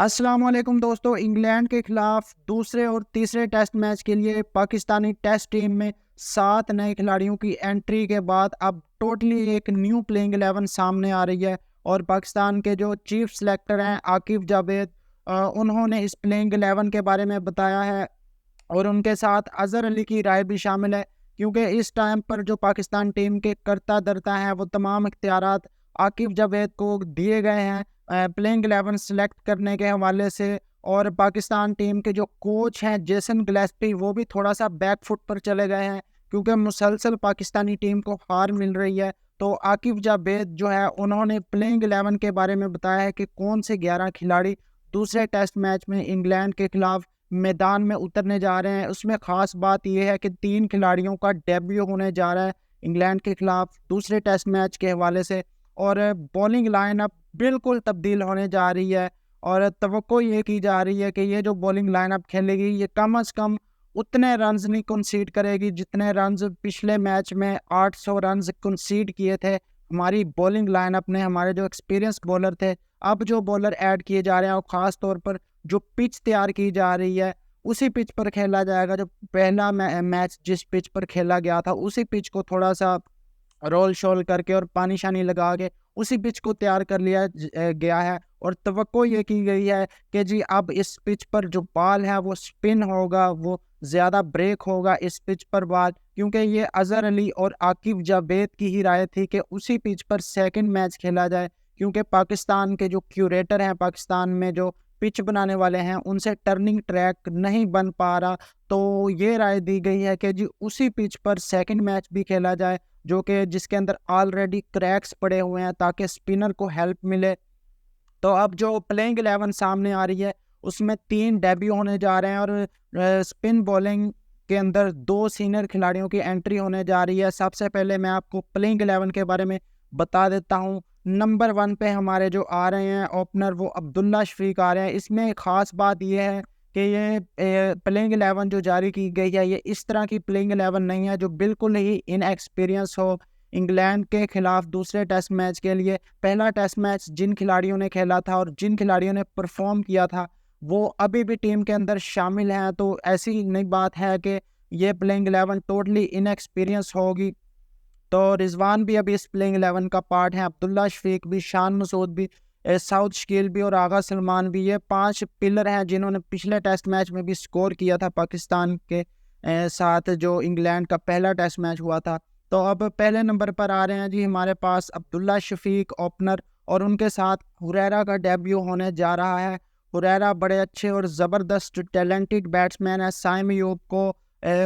السلام علیکم دوستو، انگلینڈ کے خلاف دوسرے اور تیسرے ٹیسٹ میچ کے لیے پاکستانی ٹیسٹ ٹیم میں 7 نئے کھلاڑیوں کی انٹری کے بعد اب ٹوٹلی ایک نیو پلینگ 11 سامنے آ رہی ہے۔ اور پاکستان کے جو چیف سلیکٹر ہیں عاقب جاوید، انہوں نے اس پلینگ 11 کے بارے میں بتایا ہے، اور ان کے ساتھ اظہر علی کی رائے بھی شامل ہے، کیونکہ اس ٹائم پر جو پاکستان ٹیم کے کرتا درتا ہیں وہ تمام اختیارات عاقب جاوید کو دیے گئے ہیں پلینگ 11 سلیکٹ کرنے کے حوالے سے۔ اور پاکستان ٹیم کے جو کوچ ہیں جیسن گلیسپی، وہ بھی تھوڑا سا بیک فٹ پر چلے گئے ہیں، کیونکہ مسلسل پاکستانی ٹیم کو ہار مل رہی ہے۔ تو عاقب جاوید جو ہے انہوں نے پلینگ 11 کے بارے میں بتایا ہے کہ کون سے 11 کھلاڑی دوسرے ٹیسٹ میچ میں انگلینڈ کے خلاف میدان میں اترنے جا رہے ہیں۔ اس میں خاص بات یہ ہے کہ 3 کھلاڑیوں کا ڈیبیو ہونے جا رہا ہے انگلینڈ کے خلاف دوسرے ٹیسٹ میچ کے حوالے سے، اور بولنگ لائن اپ بالکل تبدیل ہونے جا رہی ہے، اور توقع یہ کی جا رہی ہے کہ یہ جو بولنگ لائن اپ کھیلے گی یہ کم از کم اتنے رنز نہیں کنسیڈ کرے گی جتنے رنز پچھلے میچ میں 800 رنز کنسیڈ کیے تھے ہماری بولنگ لائن اپ نے۔ ہمارے جو ایکسپیرینس بولر تھے، اب جو بولر ایڈ کیے جا رہے ہیں، اور خاص طور پر جو پچ تیار کی جا رہی ہے اسی پچ پر کھیلا جائے گا۔ جو پہلا میچ جس پچ پر کھیلا گیا تھا اسی پچ کو تھوڑا سا رول شول کر کے اور پانی شانی لگا کے اسی پچ کو تیار کر لیا گیا ہے، اور توقع یہ کی گئی ہے کہ جی اب اس پچ پر جو بال ہے وہ سپن ہوگا، وہ زیادہ بریک ہوگا اس پچ پر بال، کیونکہ یہ اظہر علی اور عاقب جاوید کی ہی رائے تھی کہ اسی پچ پر سیکنڈ میچ کھیلا جائے، کیونکہ پاکستان کے جو کیوریٹر ہیں، پاکستان میں جو پچ بنانے والے ہیں، ان سے ٹرننگ ٹریک نہیں بن پا رہا، تو یہ رائے دی گئی ہے کہ جی اسی پچ پر سیکنڈ میچ بھی کھیلا جائے، جو کہ جس کے اندر آلریڈی کریکس پڑے ہوئے ہیں تاکہ سپنر کو ہیلپ ملے۔ تو اب جو پلینگ 11 سامنے آ رہی ہے اس میں 3 ڈیبیو ہونے جا رہے ہیں، اور سپن بولنگ کے اندر 2 سینئر کھلاڑیوں کی انٹری ہونے جا رہی ہے۔ سب سے پہلے میں آپ کو پلینگ 11 کے بارے میں بتا دیتا ہوں۔ نمبر 1 پہ ہمارے جو آ رہے ہیں اوپنر، وہ عبداللہ شفیق آ رہے ہیں۔ اس میں خاص بات یہ ہے کہ یہ پلینگ 11 جو جاری کی گئی ہے یہ اس طرح کی پلینگ 11 نہیں ہے جو بالکل ہی ان ایکسپیرینس ہو انگلینڈ کے خلاف دوسرے ٹیسٹ میچ کے لیے۔ پہلا ٹیسٹ میچ جن کھلاڑیوں نے کھیلا تھا اور جن کھلاڑیوں نے پرفارم کیا تھا وہ ابھی بھی ٹیم کے اندر شامل ہیں، تو ایسی نہیں بات ہے کہ یہ پلینگ 11 ٹوٹلی ان ایکسپیرینس ہوگی۔ تو رضوان بھی ابھی اس پلینگ 11 کا پارٹ ہے، عبداللہ شفیق بھی، شان مسعود بھی، سعود شکیل بھی، اور آغا سلمان بھی۔ یہ 5 پلر ہیں جنہوں نے پچھلے ٹیسٹ میچ میں بھی سکور کیا تھا پاکستان کے ساتھ جو انگلینڈ کا پہلا ٹیسٹ میچ ہوا تھا۔ تو اب پہلے نمبر پر آ رہے ہیں جی ہمارے پاس عبداللہ شفیق اوپنر، اور ان کے ساتھ ہریرا کا ڈیبیو ہونے جا رہا ہے۔ ہریرا بڑے اچھے اور زبردست ٹیلنٹڈ بیٹسمین ہے۔ سائم ایوب کو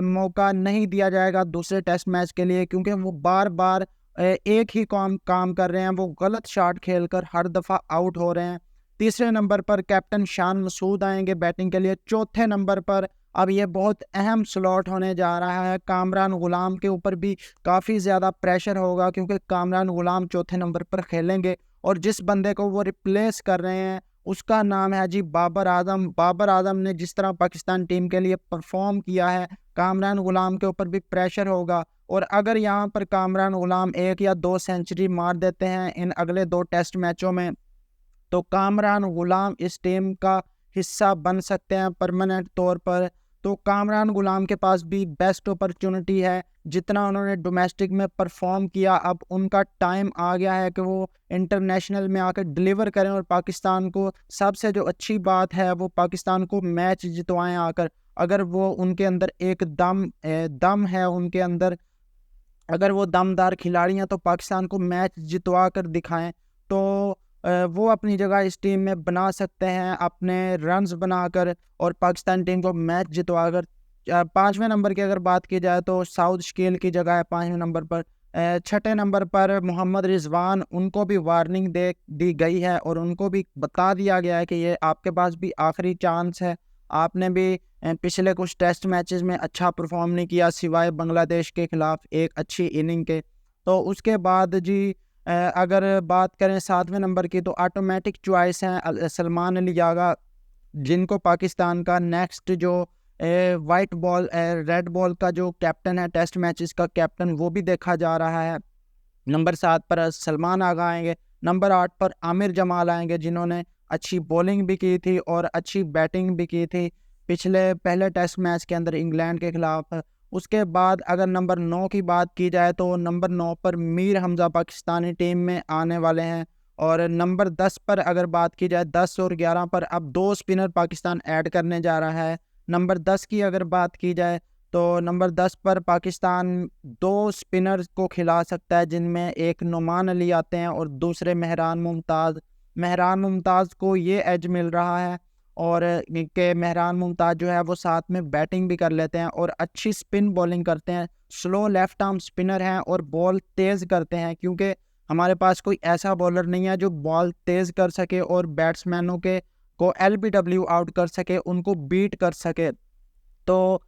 موقع نہیں دیا جائے گا دوسرے ٹیسٹ میچ کے لیے، کیونکہ وہ بار بار ایک ہی کام کر رہے ہیں، وہ غلط شاٹ کھیل کر ہر دفعہ آؤٹ ہو رہے ہیں۔ تیسرے نمبر پر کیپٹن شان مسعود آئیں گے بیٹنگ کے لیے۔ چوتھے نمبر پر اب یہ بہت اہم سلاٹ ہونے جا رہا ہے، کامران غلام کے اوپر بھی کافی زیادہ پریشر ہوگا، کیونکہ کامران غلام چوتھے نمبر پر کھیلیں گے، اور جس بندے کو وہ ریپلیس کر رہے ہیں اس کا نام ہے جی بابر اعظم۔ بابر اعظم نے جس طرح پاکستان ٹیم کے لیے پرفارم کیا ہے، کامران غلام کے اوپر بھی پریشر ہوگا، اور اگر یہاں پر کامران غلام 1 یا 2 سینچری مار دیتے ہیں ان اگلے 2 ٹیسٹ میچوں میں، تو کامران غلام اس ٹیم کا حصہ بن سکتے ہیں پرماننٹ طور پر۔ تو کامران غلام کے پاس بھی بیسٹ اپرچونٹی ہے، جتنا انہوں نے ڈومیسٹک میں پرفارم کیا اب ان کا ٹائم آ گیا ہے کہ وہ انٹرنیشنل میں آ کے ڈلیور کریں، اور پاکستان کو سب سے جو اچھی بات ہے وہ پاکستان کو میچ جتوائیں آ کر۔ اگر وہ ان کے اندر ایک دم ہے ان کے اندر، اگر وہ دمدار کھلاڑی ہیں تو پاکستان کو میچ جتوا کر دکھائیں، تو وہ اپنی جگہ اس ٹیم میں بنا سکتے ہیں اپنے رنز بنا کر، اور پاکستان ٹیم کو میچ جتوا کر۔ 5ویں نمبر کی اگر بات کی جائے تو سعود شکیل کی جگہ ہے 5ویں نمبر پر۔ 6 نمبر پر محمد رضوان، ان کو بھی وارننگ دی گئی ہے، اور ان کو بھی بتا دیا گیا ہے کہ یہ آپ کے پاس بھی آخری چانس ہے، آپ نے بھی پچھلے کچھ ٹیسٹ میچز میں اچھا پرفارم نہیں کیا سوائے بنگلہ دیش کے خلاف ایک اچھی اننگ کے۔ تو اس کے بعد جی اگر بات کریں 7ویں نمبر کی، تو آٹومیٹک چوائس ہیں سلمان علی یاگا، جن کو پاکستان کا نیکسٹ جو وائٹ بال ریڈ بال کا جو کیپٹن ہے، ٹیسٹ میچز کا کیپٹن، وہ بھی دیکھا جا رہا ہے۔ نمبر 7 پر سلمان آغا آئیں گے۔ نمبر 8 پر عامر جمال آئیں گے، جنہوں نے اچھی بولنگ بھی کی تھی اور اچھی بیٹنگ بھی کی تھی پہلے ٹیسٹ میچ کے اندر انگلینڈ کے خلاف۔ اس کے بعد اگر نمبر 9 کی بات کی جائے تو نمبر 9 پر میر حمزہ پاکستانی ٹیم میں آنے والے ہیں، اور نمبر 10 پر اگر بات کی جائے 10 اور 11 پر اب 2 اسپنر پاکستان ایڈ کرنے جا رہا ہے۔ نمبر 10 کی اگر بات کی جائے تو نمبر 10 پر پاکستان 2 اسپنرز کو کھلا سکتا ہے، جن میں ایک نعمان علی آتے ہیں اور دوسرے مہران ممتاز کو یہ ایج مل رہا ہے اور کہ مہران ممتاز جو ہے وہ ساتھ میں بیٹنگ بھی کر لیتے ہیں اور اچھی سپن بولنگ کرتے ہیں، سلو لیفٹ آرم سپنر ہیں اور بال تیز کرتے ہیں، کیونکہ ہمارے پاس کوئی ایسا بولر نہیں ہے جو بال تیز کر سکے اور بیٹسمینوں کو ایل بی ڈبلیو آؤٹ کر سکے، ان کو بیٹ کر سکے۔ تو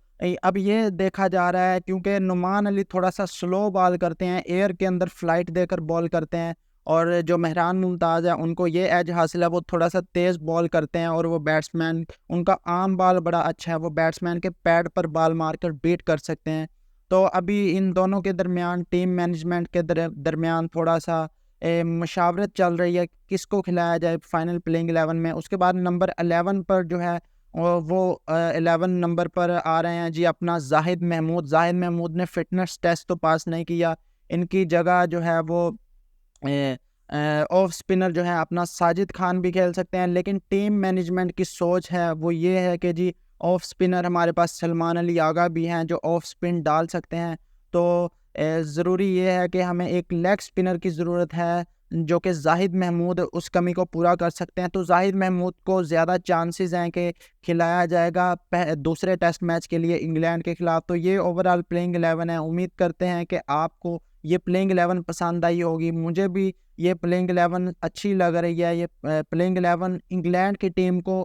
اب یہ دیکھا جا رہا ہے کیونکہ نعمان علی تھوڑا سا سلو بال کرتے ہیں، ایئر کے اندر فلائٹ دے کر بال کرتے ہیں، اور جو مہران ممتاز ہے ان کو یہ ایج حاصل ہے، وہ تھوڑا سا تیز بال کرتے ہیں اور وہ بیٹسمین ان کا عام بال بڑا اچھا ہے، وہ بیٹسمین کے پیڈ پر بال مار کر بیٹ کر سکتے ہیں۔ تو ابھی ان دونوں کے درمیان ٹیم مینجمنٹ کے درمیان تھوڑا سا مشاورت چل رہی ہے کس کو کھلایا جائے فائنل پلینگ 11 میں۔ اس کے بعد نمبر 11 پر جو ہے وہ 11 نمبر پر آ رہے ہیں جی اپنا زاہد محمود نے فٹنس ٹیسٹ تو پاس نہیں کیا، ان کی جگہ جو ہے وہ آف سپنر جو ہے اپنا ساجد خان بھی کھیل سکتے ہیں، لیکن ٹیم مینجمنٹ کی سوچ ہے وہ یہ ہے کہ جی آف سپنر ہمارے پاس سلمان علی آغا بھی ہیں جو آف سپن ڈال سکتے ہیں، تو ضروری یہ ہے کہ ہمیں ایک لیگ سپنر کی ضرورت ہے جو کہ زاہد محمود اس کمی کو پورا کر سکتے ہیں۔ تو زاہد محمود کو زیادہ چانسز ہیں کہ کھلایا جائے گا دوسرے ٹیسٹ میچ کے لیے انگلینڈ کے خلاف۔ تو یہ اوور آل پلینگ 11 ہے، امید کرتے ہیں کہ آپ کو یہ پلینگ 11 پسند آئی ہوگی۔ مجھے بھی یہ پلینگ 11 اچھی لگ رہی ہے، یہ پلینگ 11 انگلینڈ کی ٹیم کو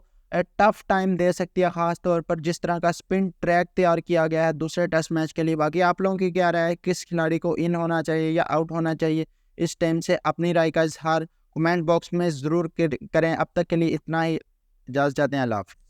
ٹف ٹائم دے سکتی ہے، خاص طور پر جس طرح کا سپن ٹریک تیار کیا گیا ہے دوسرے ٹیسٹ میچ کے لیے۔ باقی آپ لوگوں کی کیا رائے ہے، کس کھلاڑی کو ان ہونا چاہیے یا آؤٹ ہونا چاہیے؟ اس ٹائم سے اپنی رائے کا اظہار کمنٹ باکس میں ضرور کریں۔ اب تک کے لیے اتنا ہی، اجازت چاہتے ہیں، اللہ حافظ۔